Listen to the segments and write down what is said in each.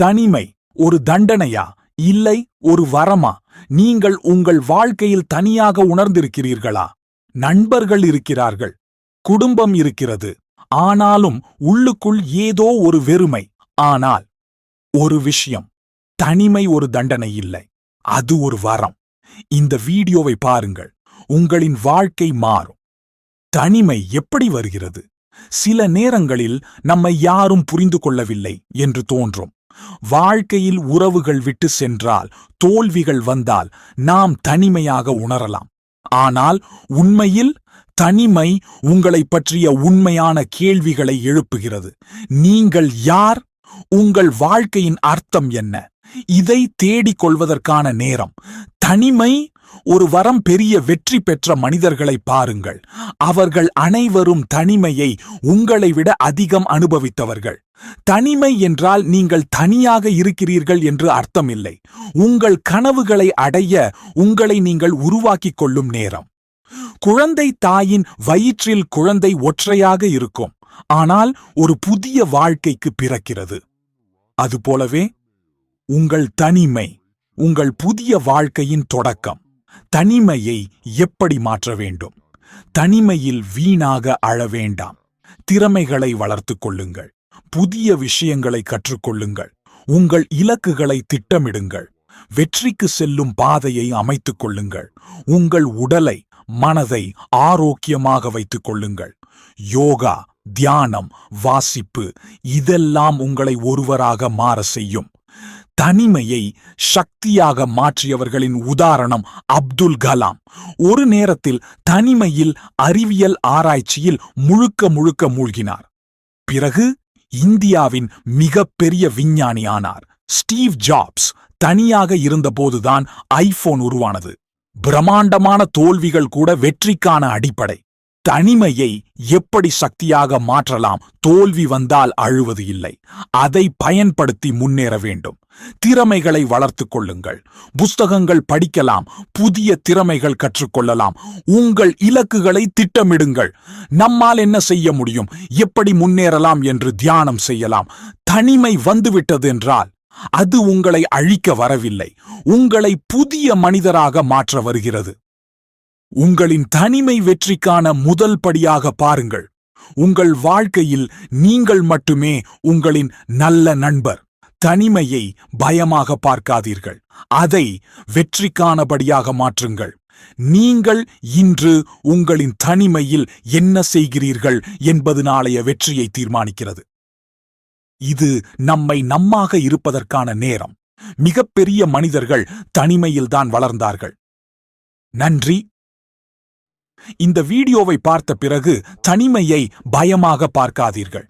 தனிமை ஒரு தண்டனையா இல்லை ஒரு வரமா? நீங்கள் உங்கள் வாழ்க்கையில் தனியாக உணர்ந்திருக்கிறீர்களா? நண்பர்கள் இருக்கிறார்கள், குடும்பம் இருக்கிறது, ஆனாலும் உள்ளுக்குள் ஏதோ ஒரு வெறுமை. ஆனால் ஒரு விஷயம், தனிமை ஒரு தண்டனை இல்லை, அது ஒரு வரம். இந்த வீடியோவை பாருங்கள், உங்களின் வாழ்க்கை மாறும். தனிமை எப்படி வருகிறது? சில நேரங்களில் நம்மை யாரும் புரிந்து கொள்ளவில்லை என்று தோன்றும். வாழ்க்கையில் உறவுகள் விட்டு சென்றால், தோல்விகள் வந்தால் நாம் தனிமையாக உணரலாம். ஆனால் உண்மையில் தனிமை உங்களைப் பற்றிய உண்மையான கேள்விகளை எழுப்புகிறது. நீங்கள் யார்? உங்கள் வாழ்க்கையின் அர்த்தம் என்ன? இதை தேடிக் கொள்வதற்கான நேரம். தனிமை ஒரு வரம். பெரிய வெற்றி பெற்ற மனிதர்களை பாருங்கள், அவர்கள் அனைவரும் தனிமையை உங்களை விட அதிகம் அனுபவித்தவர்கள். தனிமை என்றால் நீங்கள் தனியாக இருக்கிறீர்கள் என்று அர்த்தமில்லை. உங்கள் கனவுகளை அடைய உங்களை நீங்கள் உருவாக்கிக் கொள்ளும் நேரம். குழந்தை தாயின் வயிற்றில் குழந்தை ஒற்றையாக இருக்கும், ஆனால் ஒரு புதிய வாழ்க்கைக்கு பிறக்கிறது. அதுபோலவே உங்கள் தனிமை உங்கள் புதிய வாழ்க்கையின் தொடக்கம். தனிமையை எப்படி மாற்ற வேண்டும்? தனிமையில் வீணாக அழ வேண்டாம். திறமைகளை வளர்த்துக் கொள்ளுங்கள், புதிய விஷயங்களை கற்றுக்கொள்ளுங்கள், உங்கள் இலக்குகளை திட்டமிடுங்கள், வெற்றிக்கு செல்லும் பாதையை அமைத்துக் கொள்ளுங்கள். உங்கள் உடலை மனதை ஆரோக்கியமாக வைத்துக் கொள்ளுங்கள். யோகா, தியானம், வாசிப்பு இதெல்லாம் உங்களை ஒருவராக மாற செய்யும். தனிமையை சக்தியாக மாற்றியவர்களின் உதாரணம் அப்துல் கலாம். ஒரு நேரத்தில் தனிமையில் அறிவியல் ஆராய்ச்சியில் முழுக்க மூழ்கினார். பிறகு இந்தியாவின் மிகப்பெரிய விஞ்ஞானி ஆனார். ஸ்டீவ் ஜாப்ஸ் தனியாக இருந்தபோதுதான் ஐபோன் உருவானது. பிரம்மாண்டமான தோல்விகள் கூட வெற்றிக்கான அடிப்படை. தனிமையை எப்படி சக்தியாக மாற்றலாம்? தோல்வி வந்தால் அழுவது இல்லை, அதை பயன்படுத்தி முன்னேற வேண்டும். திறமைகளை வளர்த்துக் கொள்ளுங்கள், புஸ்தகங்கள் படிக்கலாம், புதிய திறமைகள் கற்றுக்கொள்ளலாம். உங்கள் இலக்குகளை திட்டமிடுங்கள். நம்மால் என்ன செய்ய முடியும், எப்படி முன்னேறலாம் என்று தியானம் செய்யலாம். தனிமை வந்துவிட்டது என்றால் அது உங்களை அழிக்க வரவில்லை, உங்களை புதிய மனிதராக மாற்ற வருகிறது. உங்களின் தனிமை வெற்றிக்கான முதல் படியாக பாருங்கள். உங்கள் வாழ்க்கையில் நீங்கள் மட்டுமே உங்களின் நல்ல நண்பர். தனிமையை பயமாக பார்க்காதீர்கள், அதை வெற்றிக்கானபடியாக மாற்றுங்கள். நீங்கள் இன்று உங்களின் தனிமையில் என்ன செய்கிறீர்கள் என்பது நாளைய வெற்றியை தீர்மானிக்கிறது. இது நம்மை நம்மாக இருப்பதற்கான நேரம். மிகப்பெரிய மனிதர்கள் தனிமையில்தான் வளர்ந்தார்கள். நன்றி. இந்த வீடியோவை பார்த்த பிறகு தனிமையை பயமாக பார்க்காதீர்கள்,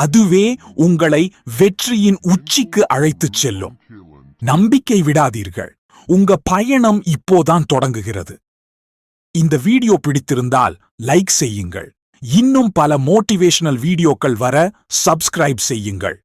அதுவே உங்களை வெற்றியின் உச்சிக்கு அழைத்துச் செல்லும். நம்பிக்கை விடாதீர்கள், உங்க பயணம் இப்போதான் தொடங்குகிறது. இந்த வீடியோ பிடித்திருந்தால் லைக் செய்யுங்கள். இன்னும் பல மோட்டிவேஷனல் வீடியோக்கள் வர சப்ஸ்கிரைப் செய்யுங்கள்.